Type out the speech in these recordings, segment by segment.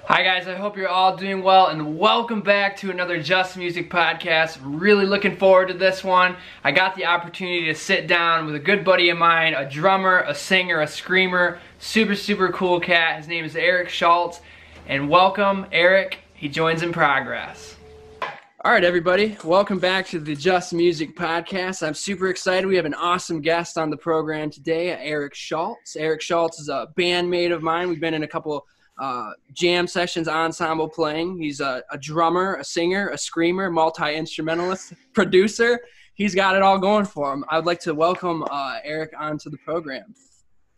Hi guys, I hope you're all doing well and welcome back to another Just Music podcast. Really looking forward to this one. I got the opportunity to sit down with a good buddy of mine, a drummer, a singer, a screamer, super cool cat. His name is Erik Schultz, and welcome Erik. He joins in progress. All right, everybody, welcome back to the Just Music podcast. I'm super excited. We have an awesome guest on the program today, Erik Schultz. Erik Schultz is a bandmate of mine. We've been in a couple jam sessions, ensemble playing. He's a drummer, a singer, a screamer, multi-instrumentalist, producer. He's got it all going for him. I would like to welcome Erik onto the program.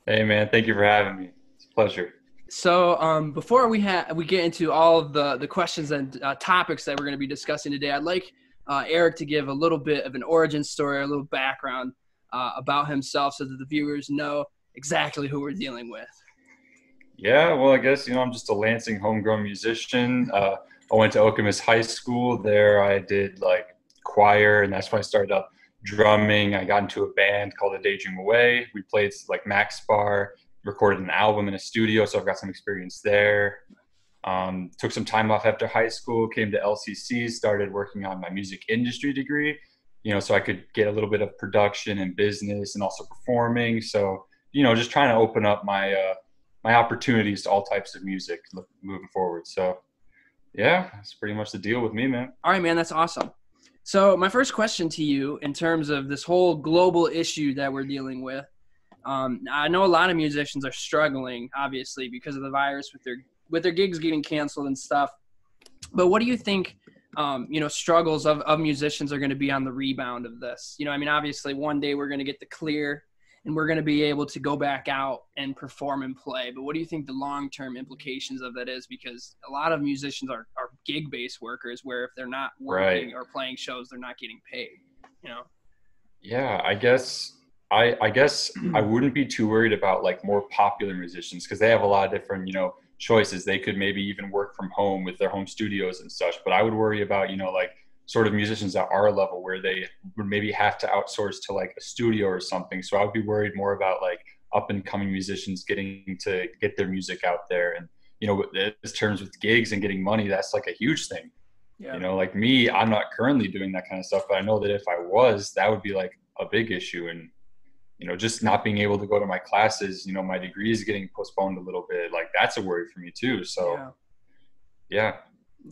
Hey man, thank you for having me. It's a pleasure. So before we get into all of the questions and topics that we're going to be discussing today, I'd like Erik to give a little bit of an origin story, a little background about himself so that the viewers know exactly who we're dealing with. Yeah, well, I guess, I'm just a Lansing homegrown musician. I went to Okemos High School. There I did choir, and that's when I started up drumming. I got into a band called A Daydream Away. We played Max Bar, recorded an album in a studio, so I've got some experience there. Took some time off after high school, came to LCC, started working on my music industry degree, so I could get a little bit of production and business and also performing. So, just trying to open up my opportunities to all types of music moving forward. So yeah, that's pretty much the deal with me, man. All right, man, that's awesome. So my first question to you, in terms of this whole global issue that we're dealing with, I know a lot of musicians are struggling, obviously, because of the virus with their gigs getting canceled and stuff. But what do you think, struggles of musicians are going to be on the rebound of this? Obviously one day we're going to get the clear and we're going to be able to go back out and perform and play. But what do you think the long-term implications of that is? Because a lot of musicians are gig-based workers where if they're not working or playing shows, they're not getting paid, Yeah, I guess I wouldn't be too worried about more popular musicians because they have a lot of different, choices. They could maybe even work from home with their home studios and such. But I would worry about, sort of musicians at our level where they would maybe have to outsource to a studio or something. So I would be worried more about up and coming musicians getting to get their music out there. And, in terms with gigs and getting money, that's a huge thing. Yeah. Me, I'm not currently doing that kind of stuff, but I know that if I was, that would be a big issue. And, just not being able to go to my classes, my degree is getting postponed a little bit. That's a worry for me too. So yeah.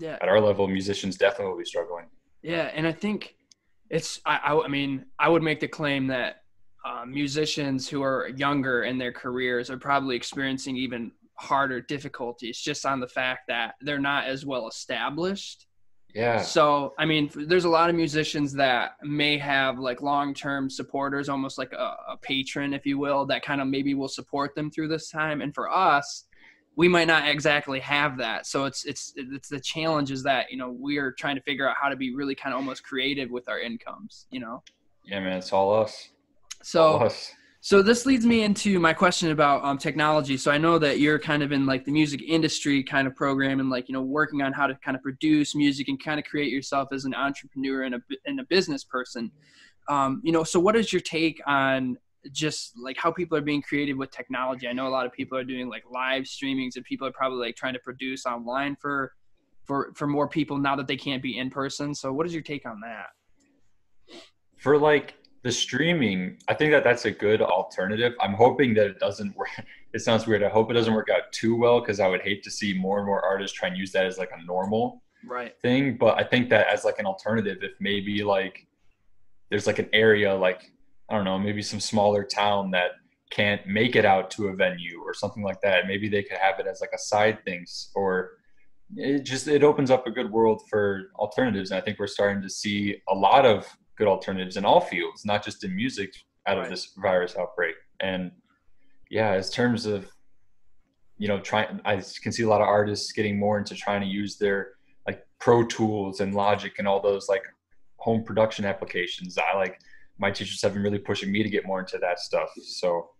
At our level, musicians definitely will be struggling. Yeah, and I think I would make the claim that musicians who are younger in their careers are probably experiencing even harder difficulties just on the fact that they're not as well established. Yeah. So, there's a lot of musicians that may have long-term supporters, almost like a patron, if you will, that kind of maybe will support them through this time. And for us, we might not exactly have that. So it's the challenge is that, we are trying to figure out how to be really kind of almost creative with our incomes, Yeah, man, it's all us. So this leads me into my question about technology. So I know that you're kind of in the music industry kind of program and working on how to kind of produce music and kind of create yourself as an entrepreneur and a business person. So what is your take on just how people are being creative with technology? I know a lot of people are doing live streamings and people are probably trying to produce online for more people now that they can't be in person. So what is your take on that? For the streaming, I think that's a good alternative. I'm hoping that it doesn't work. It sounds weird. I hope it doesn't work out too well because I would hate to see more and more artists try and use that as a normal thing. But I think that as an alternative, if maybe there's an area I don't know, maybe some smaller town that can't make it out to a venue or something like that. Maybe they could have it as a side thing, or it opens up a good world for alternatives. And I think we're starting to see a lot of good alternatives in all fields, not just in music out of this virus outbreak. And yeah, as terms of, I can see a lot of artists getting more into trying to use their Pro Tools and Logic and all those home production applications. My teachers have been really pushing me to get more into that stuff. So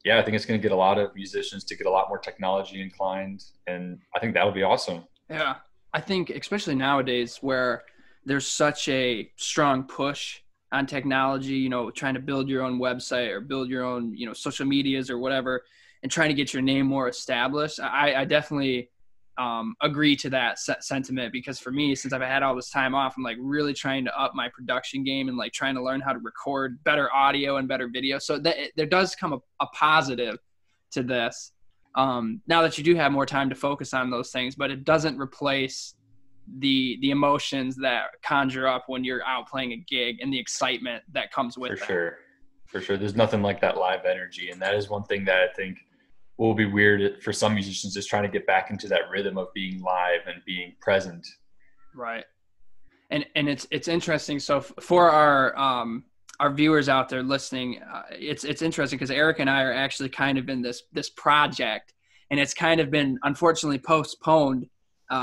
yeah, I think it's going to get a lot of musicians to get a lot more technology inclined. And I think that would be awesome. Yeah. I think especially nowadays where there's such a strong push on technology, trying to build your own website or build your own, social medias or whatever, and trying to get your name more established. I definitely agree to that sentiment, because for me, since I've had all this time off, I'm like really trying to up my production game and like trying to learn how to record better audio and better video. So that there does come a positive to this. Now that you do have more time to focus on those things, but it doesn't replace the emotions that conjure up when you're out playing a gig and the excitement that comes with it. For sure. There's nothing like that live energy. And that is one thing that I think will be weird for some musicians, just trying to get back into that rhythm of being live and being present. Right. And it's interesting. So for our viewers out there listening, it's interesting because Erik and I are actually kind of in this project, and it's kind of been unfortunately postponed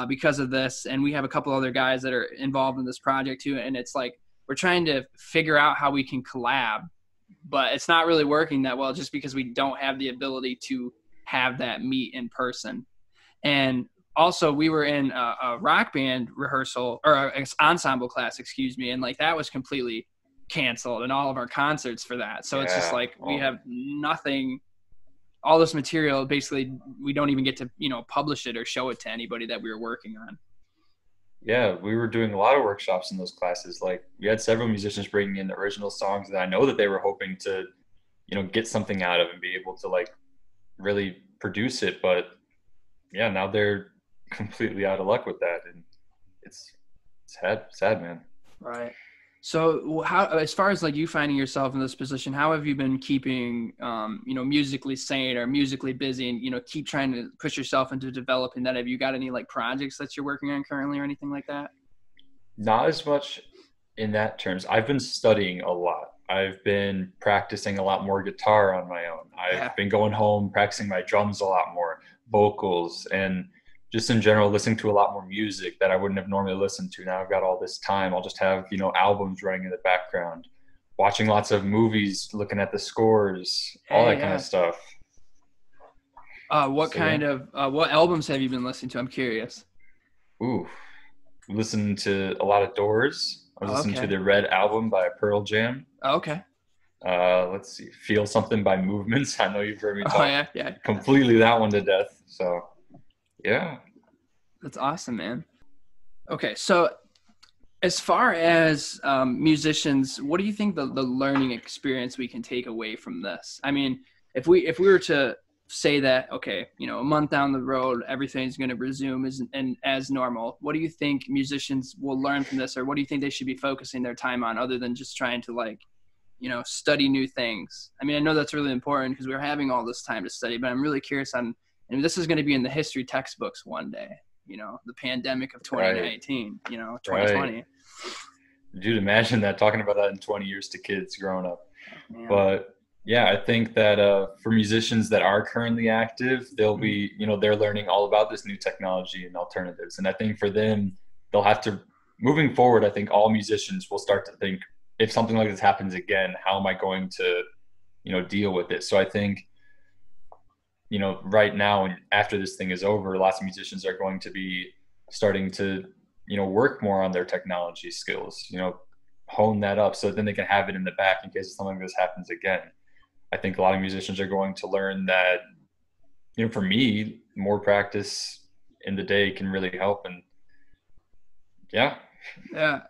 because of this. And we have a couple other guys that are involved in this project too. And it's like, we're trying to figure out how we can collab, but it's not really working that well just because we don't have the ability to have that meet in person. And also we were in a rock band rehearsal, or an ensemble class, excuse me. And like that was completely canceled, and all of our concerts for that. So it's just like, we have nothing, all this material, basically we don't even get to, publish it or show it to anybody that we were working on. Yeah, we were doing a lot of workshops in those classes. Like we had several musicians bringing in original songs that I know that they were hoping to, get something out of and be able to like really produce it. But yeah, now they're completely out of luck with that. And it's sad, man. Right. So how, as far as like you finding yourself in this position, how have you been keeping, musically sane or musically busy, and, keep trying to push yourself into developing that? Have you got any like projects that you're working on currently or anything like that? Not as much in that terms. I've been studying a lot. I've been practicing a lot more guitar on my own. I've been going home, practicing my drums a lot more, vocals, and just in general, listening to a lot more music that I wouldn't have normally listened to. Now I've got all this time. I'll just have, albums running in the background, watching lots of movies, looking at the scores, all that kind of stuff. What albums have you been listening to? I'm curious. Ooh, listening to a lot of Doors. I was listening to the Red album by Pearl Jam. Oh, okay. Let's see, Feel Something by Movements. I know you've heard me talk completely that one to death. So yeah. That's awesome, man. Okay, so as far as musicians, what do you think the learning experience we can take away from this? I mean, if we were to say that, okay, a month down the road, everything's going to resume as normal, what do you think musicians will learn from this, or what do you think they should be focusing their time on other than just trying to like, study new things? I mean, I know that's really important because we're having all this time to study, but I'm really curious on, and this is going to be in the history textbooks one day, the pandemic of 2019, 2020. Right. Dude, imagine that, talking about that in 20 years to kids growing up. Man. But yeah, I think that for musicians that are currently active, they'll be, they're learning all about this new technology and alternatives. And I think for them, they'll have to, moving forward, I think all musicians will start to think, if something like this happens again, how am I going to, deal with it? So I think, right now and after this thing is over, lots of musicians are going to be starting to, work more on their technology skills, hone that up so then they can have it in the back in case something like this happens again. I think a lot of musicians are going to learn that, for me, more practice in the day can really help. And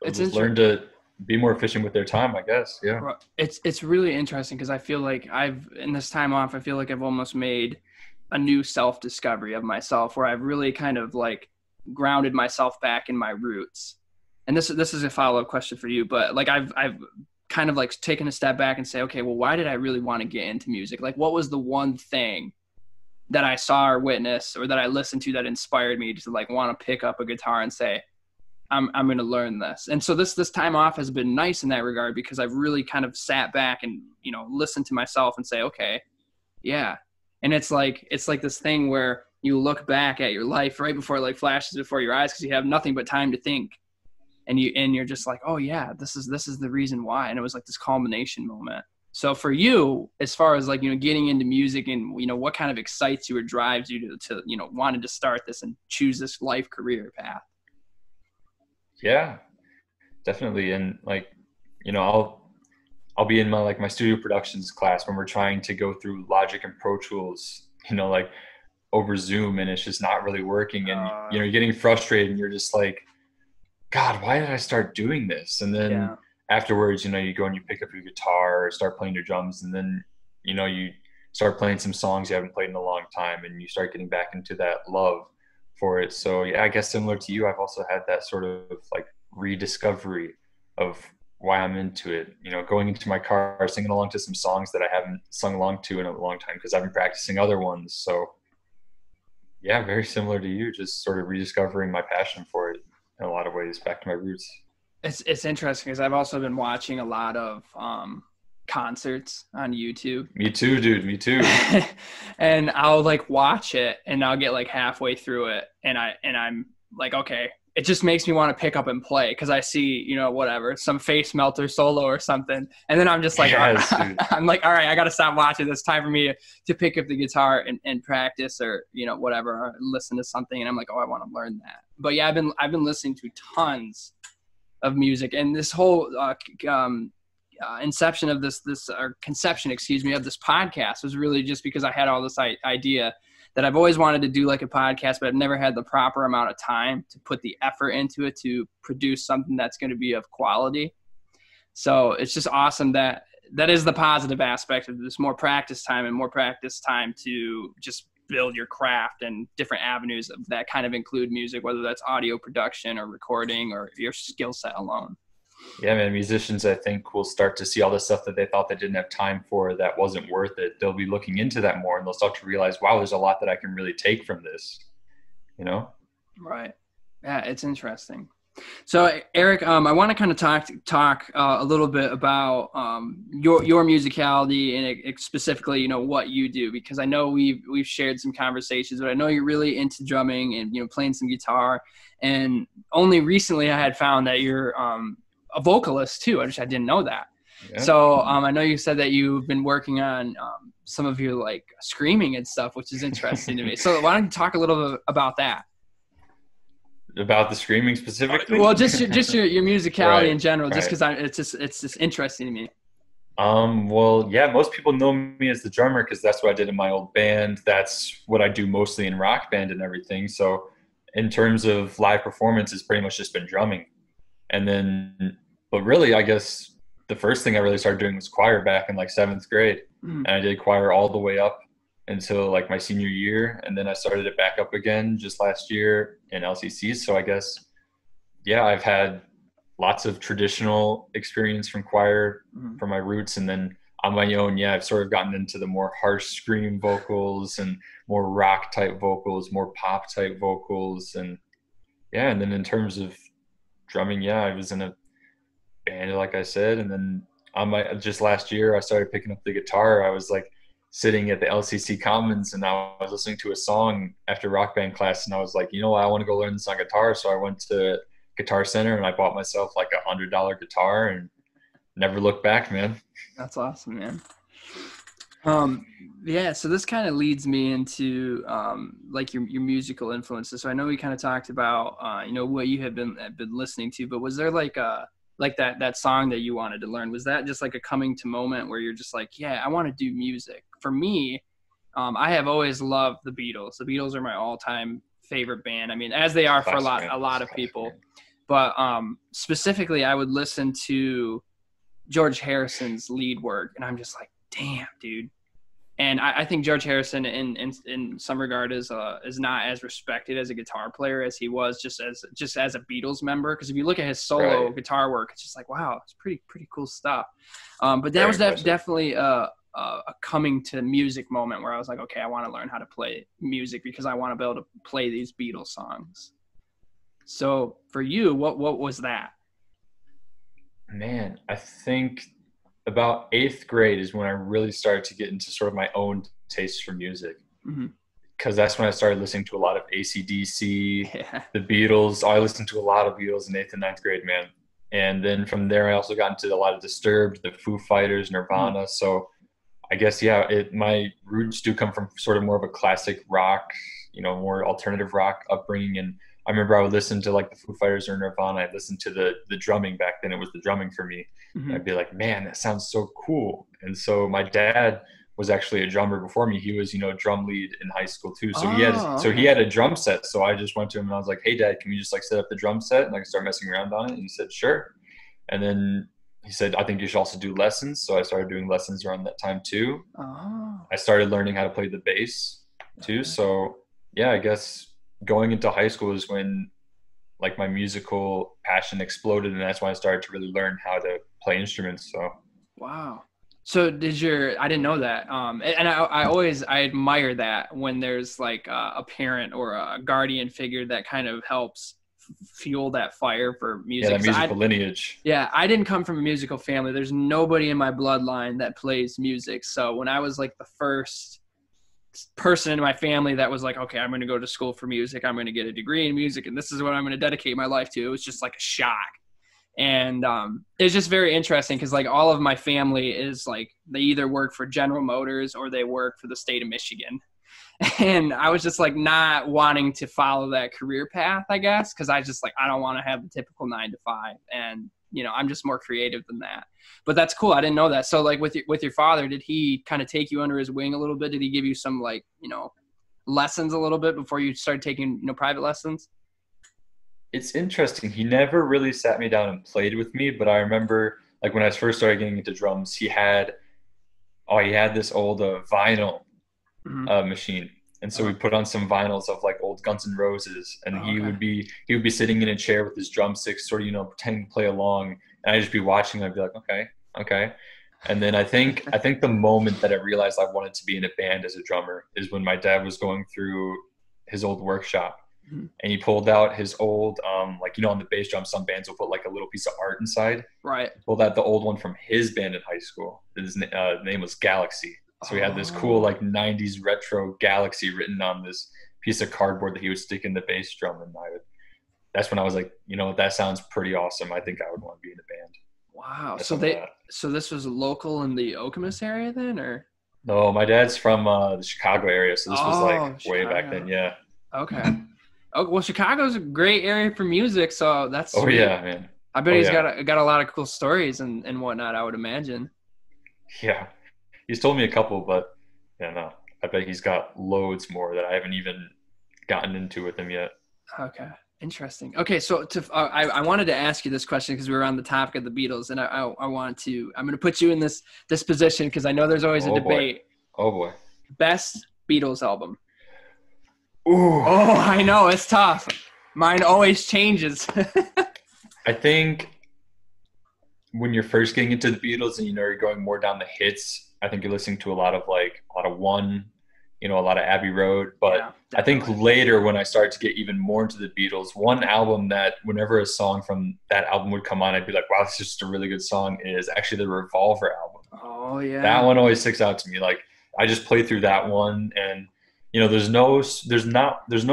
it's just learn to be more efficient with their time, I guess. Yeah. It's really interesting because I feel like in this time off, I feel like I've almost made a new self-discovery of myself where I've really kind of like grounded myself back in my roots. And this is a follow-up question for you, but like I've kind of like taken a step back and say, okay, well, why did I really want to get into music? Like, what was the one thing that I saw or witnessed or that I listened to that inspired me to like want to pick up a guitar and say, I'm going to learn this. And so this time off has been nice in that regard because I've really kind of sat back and, listened to myself and say, okay, yeah. And it's like this thing where you look back at your life right before it like flashes before your eyes because you have nothing but time to think. And you're just like, oh yeah, this is the reason why. And it was like this culmination moment. So for you, as far as like, getting into music and, what kind of excites you or drives you to wanted to start this and choose this life career path? Yeah, definitely. And like, I'll be in my studio productions class when we're trying to go through Logic and Pro Tools, like over Zoom and it's just not really working. And, you're getting frustrated and you're just like, God, why did I start doing this? And then afterwards, you go and you pick up your guitar or start playing your drums. And then, you start playing some songs you haven't played in a long time and you start getting back into that love for it. So yeah, I guess similar to you, I've also had that sort of like rediscovery of why I'm into it, going into my car, singing along to some songs that I haven't sung along to in a long time because I've been practicing other ones. So yeah, very similar to you, just sort of rediscovering my passion for it in a lot of ways, back to my roots. It's interesting because I've also been watching a lot of concerts on YouTube. Me too, dude. Me too. And I'll like watch it and I'll get like halfway through it and I'm like, okay, it just makes me want to pick up and play because I see, whatever, some Face Melter solo or something. And then I'm just like, yes, I'm like, all right, I got to stop watching. It's time for me to pick up the guitar and practice or, whatever, or listen to something. And I'm like, oh, I want to learn that. But yeah, I've been listening to tons of music, and this whole inception of this or conception, of this podcast was really just because I had all this idea that I've always wanted to do like a podcast, but I've never had the proper amount of time to put the effort into it to produce something that's going to be of quality. So it's just awesome that is the positive aspect of this, more practice time to just build your craft, and different avenues of that kind of include music, whether that's audio production or recording or your skill set alone. Yeah, man, musicians, I think, will start to see all the stuff that they thought they didn't have time for that wasn't worth it. They'll be looking into that more and they'll start to realize, wow, there's a lot that I can really take from this, Right. Yeah, it's interesting. So Erik, I want to kind of talk a little bit about your musicality and specifically, what you do, because I know we've shared some conversations, but I know you're really into drumming and playing some guitar. And only recently I had found that you're a vocalist too. I didn't know that. Yeah. So I know you said that you've been working on some of your like screaming and stuff, which is interesting to me. So why don't you talk a little bit about that? About the screaming specifically? Well, just your musicality in general, just because it's just interesting to me. Well, yeah, most people know me as the drummer because that's what I did in my old band. That's what I do mostly in rock band and everything. So in terms of live performance, it's pretty much just been drumming. And then, but really, I guess the first thing I really started doing was choir back in like 7th grade. And I did choir all the way up until like my senior year. And then I started it back up again just last year in LCC. So I guess, yeah, I've had lots of traditional experience from choir from my roots. And then on my own, yeah, I've sort of gotten into the more harsh scream vocals and more rock type vocals, more pop type vocals. And yeah, and then in terms of drumming, yeah, I was in a band, like I said, and then just last year I started picking up the guitar. I was like sitting at the LCC Commons and I was listening to a song after rock band class, and I was like, I want to go learn this on guitar. So I went to Guitar Center and I bought myself like $100 guitar and never looked back, man. That's awesome, man. Yeah, so this kind of leads me into like your musical influences. So I know we kind of talked about what you have been listening to, but was there like that song that you wanted to learn? Was that just like a coming to moment where you're just like, yeah, I want to do music? For me, I have always loved the Beatles. The Beatles are my all-time favorite band. I mean, as they are for a lot of people, but specifically, I would listen to George Harrison's lead work, and I'm just like, damn, dude. And I think George Harrison, in some regard, is not as respected as a guitar player as he was just as a Beatles member. Because if you look at his solo guitar work, it's just like, wow, it's pretty cool stuff. But that was definitely a coming to music moment where I was like, okay, I want to learn how to play music because I want to be able to play these Beatles songs. So for you, what was that? Man, I think about 8th grade is when I really started to get into sort of my own taste for music. Because that's when I started listening to a lot of AC/DC, the Beatles. I listened to a lot of Beatles in 8th and 9th grade, man. And then from there, I also got into a lot of Disturbed, the Foo Fighters, Nirvana. So I guess, yeah, my roots do come from sort of more of a classic rock, more alternative rock upbringing. And I remember I would listen to like the Foo Fighters or Nirvana. I'd listen to the drumming back then. It was the drumming for me. I'd be like, man, that sounds so cool. And so my dad was actually a drummer before me. He was, drum lead in high school too. So Oh, he had a drum set. So I just went to him and I was like, hey Dad, can you just like set up the drum set and I can start messing around on it? And he said, sure. And then he said, I think you should also do lessons. So I started doing lessons around that time too. oh. I started learning how to play the bass too. So yeah, I guess going into high school is when like my musical passion exploded, and that's when I started to really learn how to play instruments. So Wow. So I didn't know that. And I admire that when there's like a parent or a guardian figure that kind of helps fuel that fire for music. yeah, that musical lineage. Yeah, I didn't come from a musical family. There's nobody in my bloodline that plays music. So when I was like the first person in my family that was like, okay, I'm going to go to school for music, I'm going to get a degree in music, and this is what I'm going to dedicate my life to, it was just like a shock. And it's just very interesting because like all of my family is like, they either work for General Motors or they work for the state of Michigan. And I was just like not wanting to follow that career path, I guess, because I just like, I don't want to have the typical 9 to 5. And, I'm just more creative than that. But that's cool. I didn't know that. So like with your father, did he kind of take you under his wing a little bit? Did he give you some like, lessons a little bit before you started taking, private lessons? It's interesting. He never really sat me down and played with me, but I remember like when I first started getting into drums, he had this old vinyl machine. And so we put on some vinyls of like old Guns N' Roses, and he would be sitting in a chair with his drumsticks, sort of, pretending to play along. And I'd just be watching. I'd be like, okay. And then I think the moment that I realized I wanted to be in a band as a drummer is when my dad was going through his old workshop, and he pulled out his old, like, on the bass drum, some bands will put like a little piece of art inside. Right. He pulled out the old one from his band in high school. His name was Galaxy. So he had this cool like 90s retro Galaxy written on this piece of cardboard that he would stick in the bass drum. And that's when I was like, that sounds pretty awesome. I think I would want to be in a band. Wow. So this was local in the Okemos area then, or? No, my dad's from the Chicago area. So this was like way Chicago. back then. Yeah. Okay. Oh, well, Chicago's a great area for music. So that's sweet. Yeah, man. I bet he's got a lot of cool stories and whatnot, I would imagine. Yeah. He's told me a couple, but no, I bet he's got loads more that I haven't even gotten into with him yet. Okay. Interesting. Okay. So I wanted to ask you this question because we were on the topic of the Beatles, and I'm going to put you in this position because I know there's always a debate. Oh boy. Best Beatles album. Ooh. Oh, I know. It's tough. Mine always changes. I think when you're first getting into the Beatles and you're going more down the hits, I think you're listening to a lot of One, a lot of Abbey Road. But yeah, I think later when I started to get even more into the Beatles, one album that whenever a song from that album would come on, I'd be like, wow, this is just a really good song, is actually the Revolver album. Oh yeah. That one always sticks out to me. Like I just play through that one, and there's no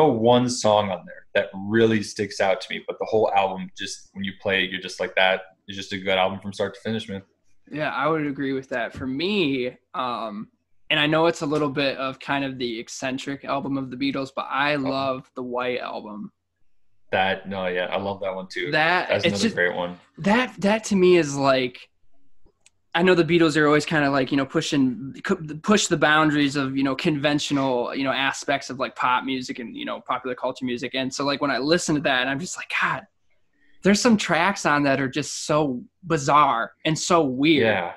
one song on there that really sticks out to me, but the whole album, just when you play it, you're just like, that is just a good album from start to finish, man. Yeah, I would agree with that. For me, and I know it's a little bit of kind of the eccentric album of the Beatles, but I love the White Album. I love that one too. That's another great one. That to me is like, I know the Beatles are always kind of like, push the boundaries of, conventional, aspects of like pop music and, popular culture music. And so like when I listen to that, and I'm just like, God, there's some tracks on that are just so bizarre and so weird. Yeah.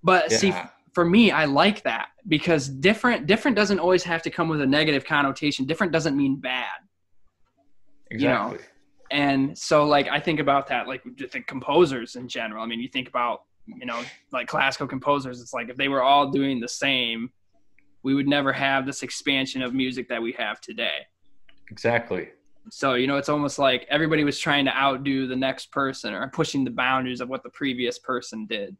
But see, for me, I like that because different doesn't always have to come with a negative connotation. Different doesn't mean bad. Exactly. And so like, I think about that, like the composers in general. I mean, you think about, like classical composers, it's like if they were all doing the same, we would never have this expansion of music that we have today. Exactly. So, it's almost like everybody was trying to outdo the next person or pushing the boundaries of what the previous person did.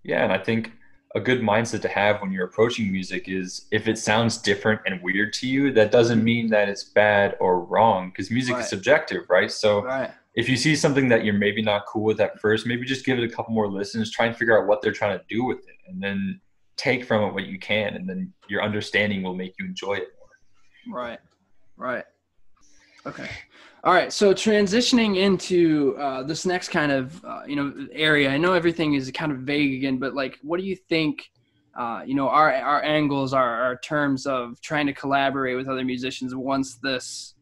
Yeah, and I think a good mindset to have when you're approaching music is if it sounds different and weird to you, that doesn't mean that it's bad or wrong, because music is subjective, right? So if you see something that you're maybe not cool with at first, maybe just give it a couple more listens, try and figure out what they're trying to do with it, and then take from it what you can, and then your understanding will make you enjoy it more. Right. Okay. All right. So transitioning into this next kind of, area, I know everything is kind of vague again, but like, what do you think you know, our angles, our terms of trying to collaborate with other musicians once this,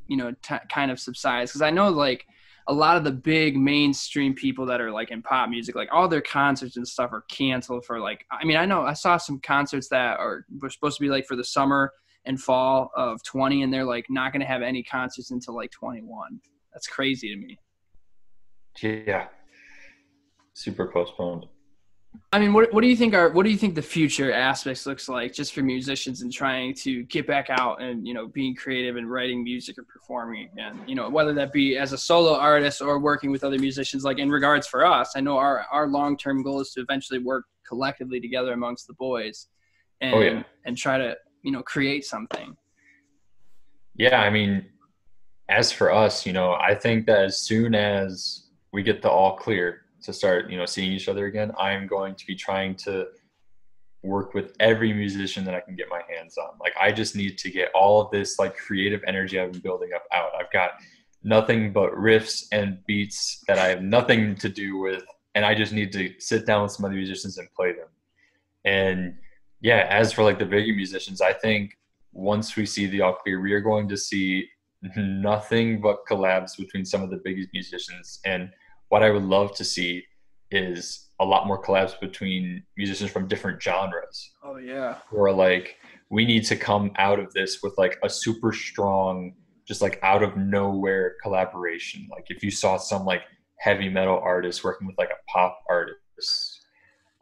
you know, kind of subsides. Because I know like a lot of the big mainstream people that are like in pop music, like all their concerts and stuff are canceled for like, I mean, I know I saw some concerts that were supposed to be like for the summer and fall of 20, and they're like not going to have any concerts until like 21. That's crazy to me. Yeah. Super postponed. I mean, what do you think the future aspects looks like just for musicians and trying to get back out and, you know, being creative and writing music or performing again, you know, whether that be as a solo artist or working with other musicians? Like in regards for us, I know our long-term goal is to eventually work collectively together amongst the boys and try to, you know, create something. Yeah. I mean, as for us, you know, I think that as soon as we get the all clear to start, you know, seeing each other again, I'm going to be trying to work with every musician that I can get my hands on. Like, I just need to get all of this like creative energy I've been building up out. I've got nothing but riffs and beats that I have nothing to do with, and I just need to sit down with some other musicians and play them. And yeah, as for like the bigger musicians, I think once we see the all clear, we are going to see nothing but collabs between some of the biggest musicians. And what I would love to see is a lot more collabs between musicians from different genres. Oh yeah. Or like, we need to come out of this with like a super strong, just like out of nowhere collaboration. Like if you saw some like heavy metal artist working with like a pop artist,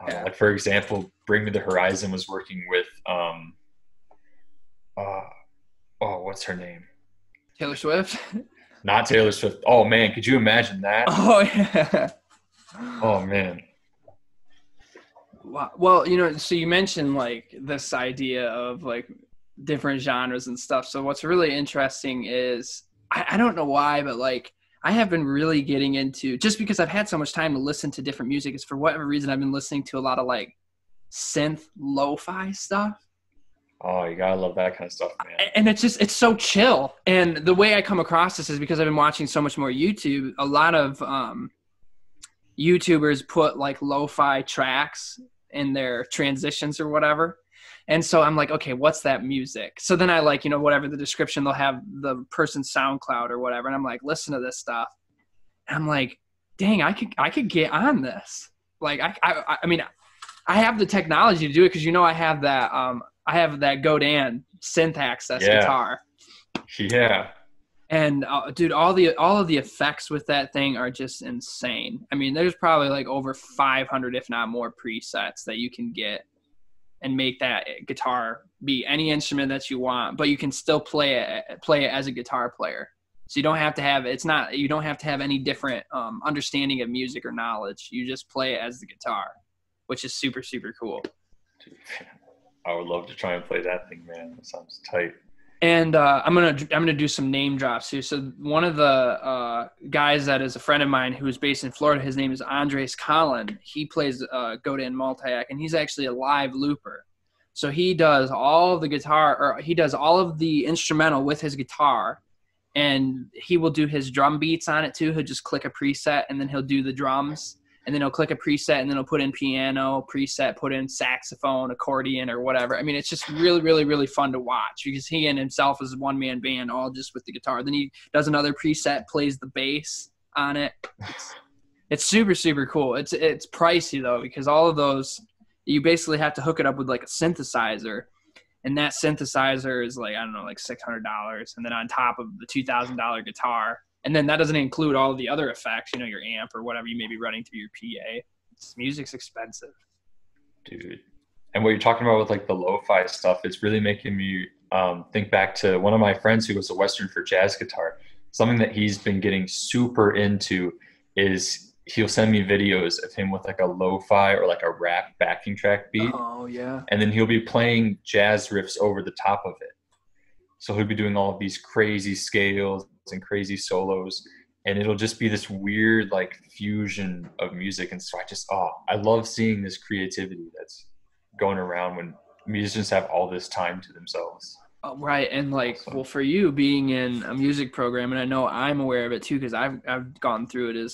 like for example, Bring Me the Horizon was working with, what's her name? Taylor Swift. Not Taylor Swift. Oh man, could you imagine that? Oh yeah. Oh man. Well, you know, so you mentioned like this idea of like different genres and stuff. So what's really interesting is I don't know why, but like I have been really getting into, just because I've had so much time to listen to different music, is for whatever reason I've been listening to a lot of like synth lo-fi stuff. Oh, you gotta love that kind of stuff, man. And it's so chill. And the way I come across this is because I've been watching so much more YouTube. A lot of YouTubers put like lo-fi tracks in their transitions or whatever. And so I'm like, okay, what's that music? So then I like, you know, whatever the description, they'll have the person's SoundCloud or whatever. And I'm like, listen to this stuff. And I'm like, dang, I could get on this. Like, I mean, I have the technology to do it, because, you know, I have that Godin synth access guitar. Yeah. And dude, all of the effects with that thing are just insane. I mean, there's probably like over 500, if not more, presets that you can get and make that guitar be any instrument that you want, but you can still play it as a guitar player. So you don't have to have any different understanding of music or knowledge. You just play it as the guitar, which is super, super cool. Dude, I would love to try and play that thing, man. That sounds tight. And I'm gonna do some name drops here. So one of the guys that is a friend of mine who is based in Florida, his name is Andres Collin. He plays Godin Multiac, and he's actually a live looper. So he does all of the guitar, or he does all of the instrumental with his guitar, and he will do his drum beats on it too. He'll just click a preset, and then he'll do the drums. And then he'll click a preset, and then he'll put in piano preset, put in saxophone, accordion, or whatever. I mean, it's just really, really, really fun to watch, because he and himself is a one-man band, all just with the guitar. Then he does another preset, plays the bass on it. It's super, super cool. It's pricey though, because all of those, you basically have to hook it up with like a synthesizer, and that synthesizer is like, I don't know, like $600, and then on top of the $2,000 guitar. And then that doesn't include all of the other effects, you know, your amp or whatever you may be running through your PA. Music's expensive. Dude. And what you're talking about with like the lo-fi stuff, it's really making me think back to one of my friends who was a Western for jazz guitar. Something that he's been getting super into is he'll send me videos of him with like a lo-fi or like a rap backing track beat. Oh, yeah. And then he'll be playing jazz riffs over the top of it. So he'll be doing all of these crazy scales and crazy solos, and it'll just be this weird like fusion of music. And so I love seeing this creativity that's going around when musicians have all this time to themselves. Right. And like, well, for you being in a music program, and I know I'm aware of it too, because I've gone through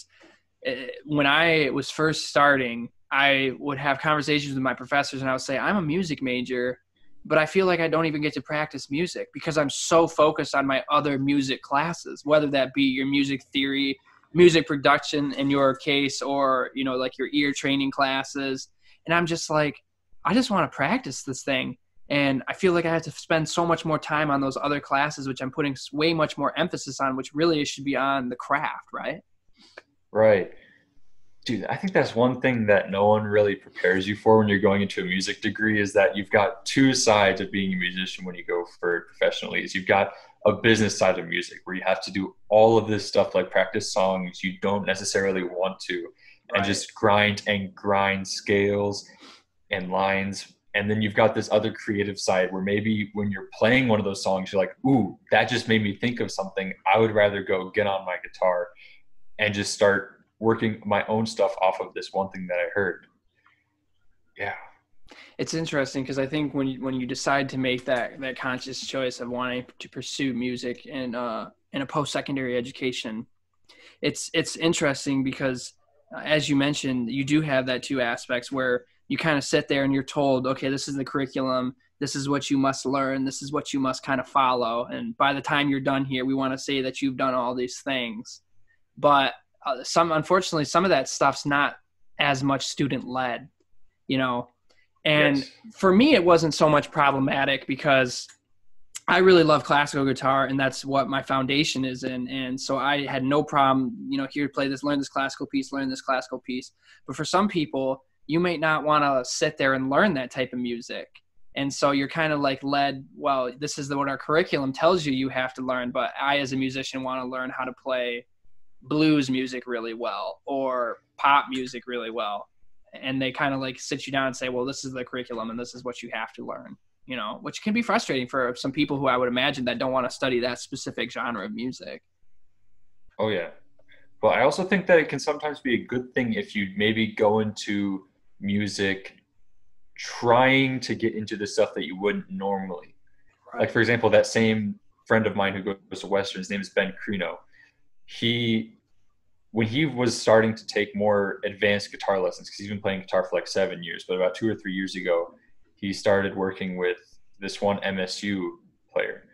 it, when I was first starting, I would have conversations with my professors and I would say, I'm a music major, but I feel like I don't even get to practice music because I'm so focused on my other music classes, whether that be your music theory, music production in your case, or, you know, like your ear training classes. And I'm just like, I just want to practice this thing. And I feel like I have to spend so much more time on those other classes, which I'm putting way much more emphasis on, which really should be on the craft, right? Right. Dude, I think that's one thing that no one really prepares you for when you're going into a music degree is that you've got two sides of being a musician when you go for professionally. Is you've got a business side of music where you have to do all of this stuff like practice songs you don't necessarily want to and just grind and grind scales and lines. And then you've got this other creative side where maybe when you're playing one of those songs, you're like, ooh, that just made me think of something. I would rather go get on my guitar and just start working my own stuff off of this one thing that I heard. Yeah. It's interesting because I think when you decide to make that conscious choice of wanting to pursue music in a post-secondary education, it's interesting because as you mentioned, you do have that two aspects where you kind of sit there and you're told, okay, this is the curriculum, this is what you must learn, this is what you must kind of follow, and by the time you're done here, we want to say that you've done all these things. But unfortunately, some of that stuff's not as much student led, you know? And Yes. For me, it wasn't so much problematic because I really love classical guitar and that's what my foundation is in. And so I had no problem, you know, here, play this, learn this classical piece, learn this classical piece. But for some people, you might not want to sit there and learn that type of music. And so you're kind of like led, well, this is what our curriculum tells you have to learn. But I, as a musician, want to learn how to play blues music really well or pop music really well. And they kind of like sit you down and say, well, this is the curriculum and this is what you have to learn, you know, which can be frustrating for some people who I would imagine that don't want to study that specific genre of music. Oh, yeah. But I also think that it can sometimes be a good thing if you maybe go into music trying to get into the stuff that you wouldn't normally. Right. Like, for example, that same friend of mine who goes to Western, his name is Ben Crino. When he was starting to take more advanced guitar lessons, because he's been playing guitar for like 7 years, but about 2 or 3 years ago, he started working with this one MSU player.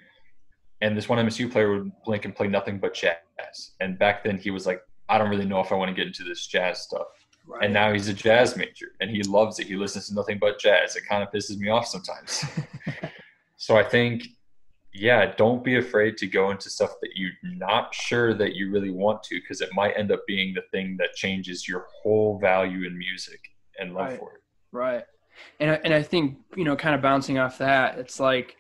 And this one MSU player would blink and play nothing but jazz. And back then he was like, I don't really know if I want to get into this jazz stuff. Right. And now he's a jazz major and he loves it. He listens to nothing but jazz. It kind of pisses me off sometimes. So I think, yeah, don't be afraid to go into stuff that you're not sure that you really want to, because it might end up being the thing that changes your whole value in music and love for it. Right. And I think, you know, kind of bouncing off that, it's like,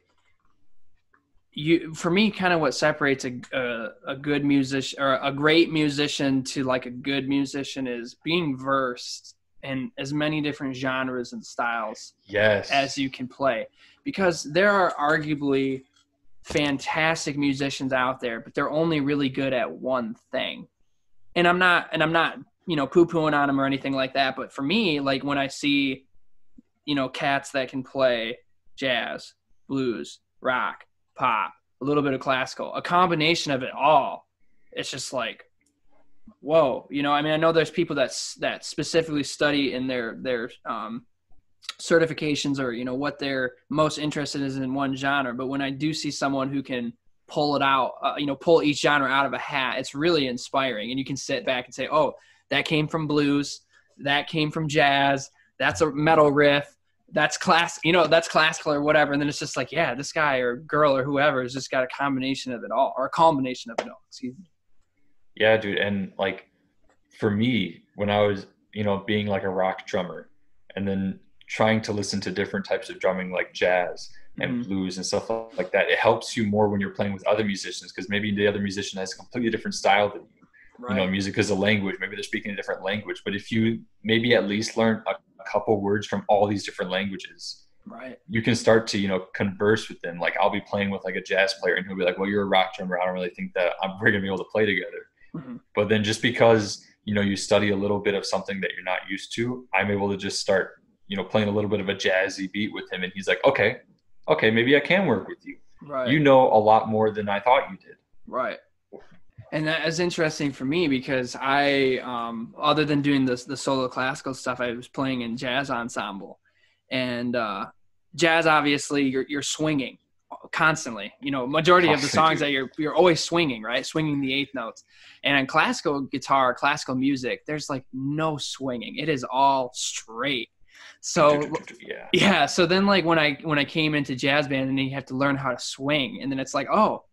for me, kind of what separates a good musician or a great musician to like a good musician is being versed in as many different genres and styles as you can play, because there are arguably fantastic musicians out there, but they're only really good at one thing. And I'm not, you know, poo-pooing on them or anything like that. But for me, like when I see, you know, cats that can play jazz, blues, rock, pop, a little bit of classical, a combination of it all, it's just like, whoa, you know, I mean, I know there's people that specifically study in their certifications or, you know, what they're most interested in one genre. But when I do see someone who can pull it out, you know, pull each genre out of a hat, it's really inspiring. And you can sit back and say, oh, that came from blues, that came from jazz, that's a metal riff, that's that's classical or whatever. And then it's just like, yeah, this guy or girl or whoever has just got a combination of it all, or a combination of it all. Excuse me. Yeah, dude. And like for me, when I was, you know, being like a rock drummer and then trying to listen to different types of drumming like jazz and blues and stuff like that, it helps you more when you're playing with other musicians, because maybe the other musician has a completely different style than you. Right. You know, music is a language. Maybe they're speaking a different language. But if you maybe at least learn a couple words from all these different languages, right, you can start to, you know, converse with them. Like I'll be playing with like a jazz player and he'll be like, well, you're a rock drummer, I don't really think that we're gonna be able to play together. But then just because, you know, you study a little bit of something that you're not used to, I'm able to just start, you know, playing a little bit of a jazzy beat with him and he's like, okay, maybe I can work with you. Right. You know a lot more than I thought you did. Right. And that is interesting for me because I, other than doing the solo classical stuff, I was playing in jazz ensemble, and jazz, obviously you're swinging constantly, you know, majority of the songs that you're always swinging, right? Swinging the eighth notes. And in classical guitar, classical music, there's like no swinging. It is all straight. So yeah. So then like when I came into jazz band, and then you have to learn how to swing, and then it's like, oh.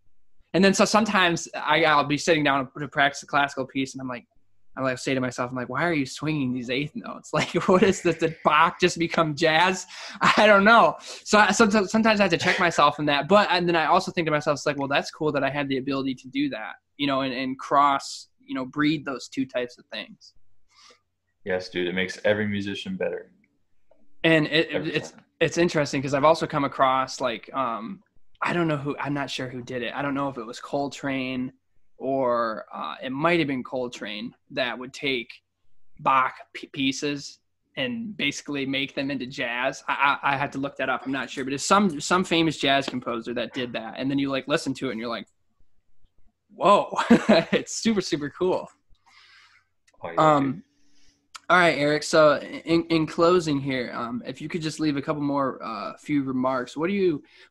And then so sometimes I'll be sitting down to practice a classical piece, and I like say to myself, I'm like, why are you swinging these eighth notes? Like, what is this? Did Bach just become jazz? I don't know. So sometimes I have to check myself in that. And then I also think to myself, it's like, well, that's cool that I had the ability to do that, you know, and cross, you know, breed those two types of things. Yes, dude, it makes every musician better. And it's interesting because I've also come across like, I don't know I'm not sure who did it. I don't know if it was Coltrane or it might have been Coltrane that would take Bach pieces and basically make them into jazz. I have to look that up. I'm not sure, but it's some famous jazz composer that did that. And then you like listen to it and you're like, whoa, it's super, super cool. Oh, yeah, all right, Eric. So in closing here, if you could just leave a couple more few remarks, what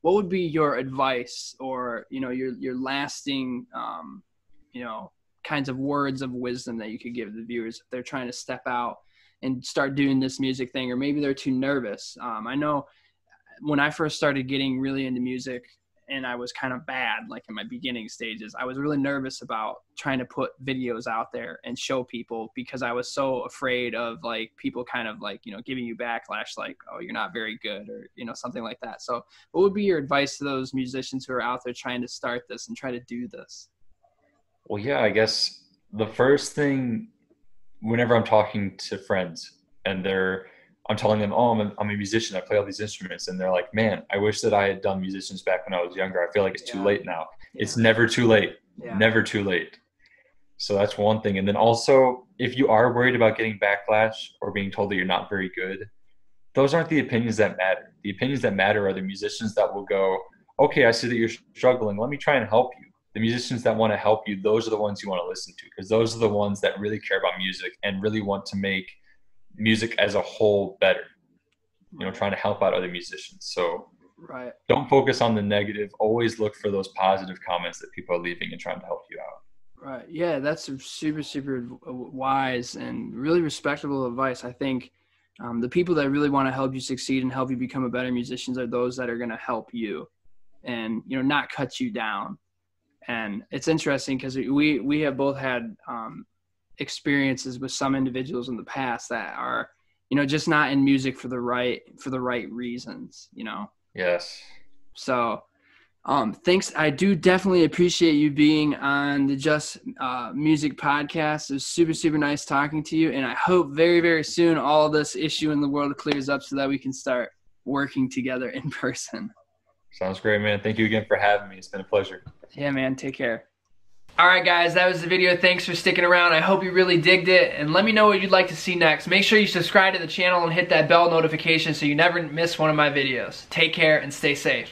would be your advice, or you know, your lasting you know, kinds of words of wisdom that you could give the viewers if they're trying to step out and start doing this music thing, or maybe they're too nervous. I know when I first started getting really into music, and I was kind of bad, like in my beginning stages, I was really nervous about trying to put videos out there and show people, because I was so afraid of like people kind of like, you know, giving you backlash, like, oh, you're not very good, or, you know, something like that. So what would be your advice to those musicians who are out there trying to start this and try to do this? Well, yeah, I guess the first thing, whenever I'm talking to friends and I'm telling them, oh, I'm a musician, I play all these instruments, and they're like, man, I wish that I had done musicians back when I was younger. I feel like it's too late now. Yeah. It's never too late. Yeah. Never too late. So that's one thing. And then also, if you are worried about getting backlash or being told that you're not very good, those aren't the opinions that matter. The opinions that matter are the musicians that will go, okay, I see that you're struggling. Let me try and help you. The musicians that want to help you, those are the ones you want to listen to, because those are the ones that really care about music and really want to make music as a whole better, you know, trying to help out other musicians. So don't focus on the negative. Always look for those positive comments that people are leaving and trying to help you out. Right. Yeah, that's super, super wise and really respectable advice. I think the people that really want to help you succeed and help you become a better musician are those that are going to help you and, you know, not cut you down. And it's interesting because we have both had experiences with some individuals in the past that are, you know, just not in music for the right reasons, you know? Yes. So thanks. I do definitely appreciate you being on the Just Music podcast. It was super, super nice talking to you. And I hope very, very soon all this issue in the world clears up so that we can start working together in person. Sounds great, man. Thank you again for having me. It's been a pleasure. Yeah, man. Take care. All right, guys, that was the video. Thanks for sticking around. I hope you really digged it, and let me know what you'd like to see next. Make sure you subscribe to the channel and hit that bell notification so you never miss one of my videos. Take care and stay safe.